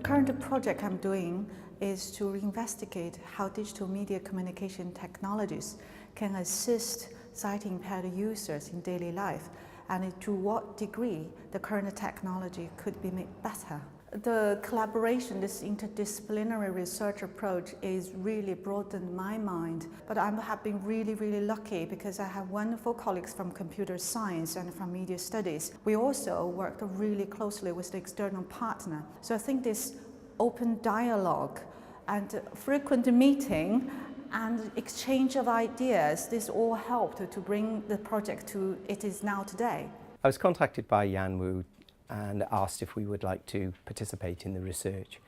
current project I'm doing is to investigate how digital media communication technologies can assist sight-impaired users in daily life, and to what degree the current technology could be made better. The collaboration, this interdisciplinary research approach is really broadened my mind, but I have been really lucky because I have wonderful colleagues from computer science and from media studies. We also worked really closely with the external partner. So I think this open dialogue and frequent meeting and exchange of ideas, this all helped to bring the project to it is now today. I was contacted by Cymru and asked if we would like to participate in the research.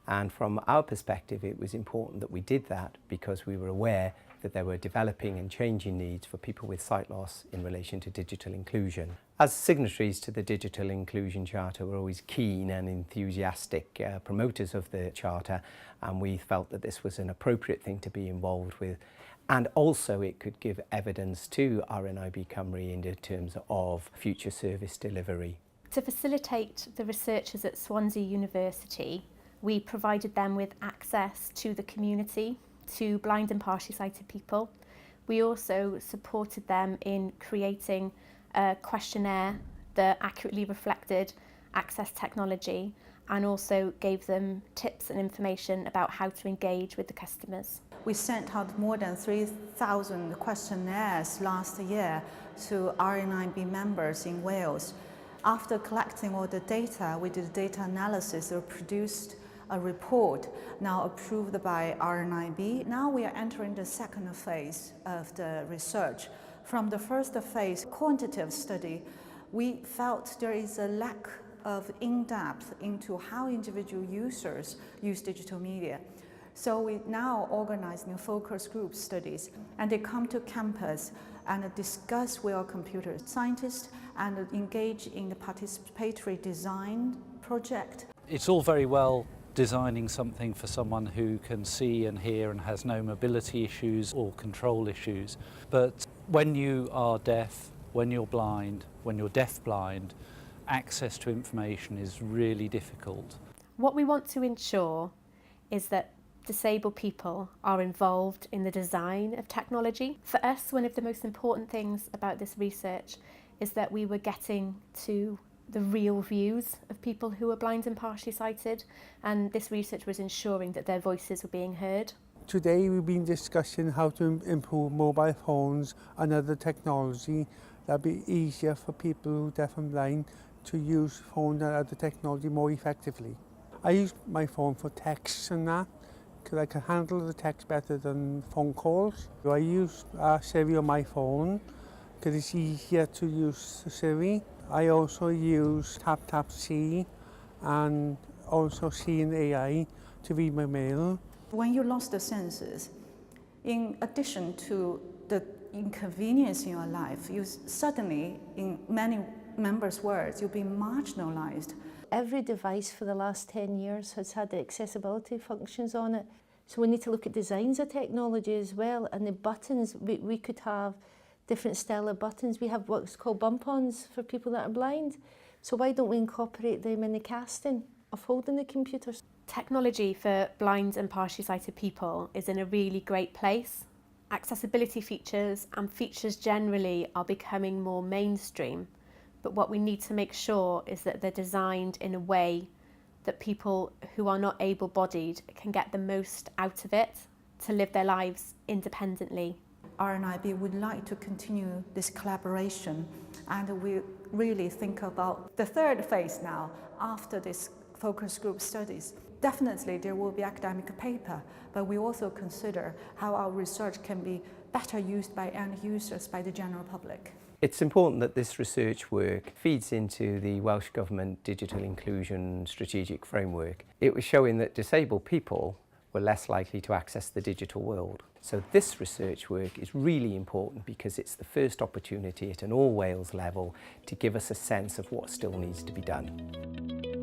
And from our perspective, it was important that we did that because we were aware that there were developing and changing needs for people with sight loss in relation to digital inclusion. As signatories to the Digital Inclusion Charter, we're always keen and enthusiastic promoters of the Charter, and we felt that this was an appropriate thing to be involved with. And also it could give evidence to RNIB Cymru in terms of future service delivery. To facilitate the researchers at Swansea University, we provided them with access to the community, to blind and partially sighted people. We also supported them in creating a questionnaire that accurately reflected access technology and also gave them tips and information about how to engage with the customers. We sent out more than 3,000 questionnaires last year to RNIB members in Wales. After collecting all the data, we did data analysis or produced a report now approved by RNIB. Now we are entering the second phase of the research. From the first phase, quantitative study, we felt there is a lack of in-depth into how individual users use digital media. So we now organize new focus group studies, and they come to campus and discuss with our computer scientists and engage in the participatory design project. It's all very well designing something for someone who can see and hear and has no mobility issues or control issues. But when you are deaf, when you're blind, when you're deaf-blind, access to information is really difficult. What we want to ensure is that disabled people are involved in the design of technology. For us, one of the most important things about this research is that we were getting to the real views of people who are blind and partially sighted, and this research was ensuring that their voices were being heard. Today we've been discussing how to improve mobile phones and other technology that'll be easier for people who are deaf and blind to use phone and other technology more effectively. I use my phone for texts and that, because I can handle the text better than phone calls. I use Siri on my phone because it's easier to use Siri. I also use Tap-Tap-See and also Seeing AI to read my mail. When you lost the senses, in addition to the inconvenience in your life, you suddenly, in many members' words, you'll be marginalized. Every device for the last 10 years has had the accessibility functions on it. So we need to look at designs of technology as well, and the buttons, we could have different style of buttons. We have what's called bump-ons for people that are blind. So why don't we incorporate them in the casting of holding the computers? Technology for blind and partially sighted people is in a really great place. Accessibility features and features generally are becoming more mainstream, but what we need to make sure is that they're designed in a way that people who are not able-bodied can get the most out of it to live their lives independently. RNIB would like to continue this collaboration, and we really think about the third phase now after this focus group studies. Definitely there will be academic paper, but we also consider how our research can be better used by end users, by the general public. It's important that this research work feeds into the Welsh Government Digital Inclusion Strategic Framework. It was showing that disabled people were less likely to access the digital world. So this research work is really important because it's the first opportunity at an all Wales level to give us a sense of what still needs to be done.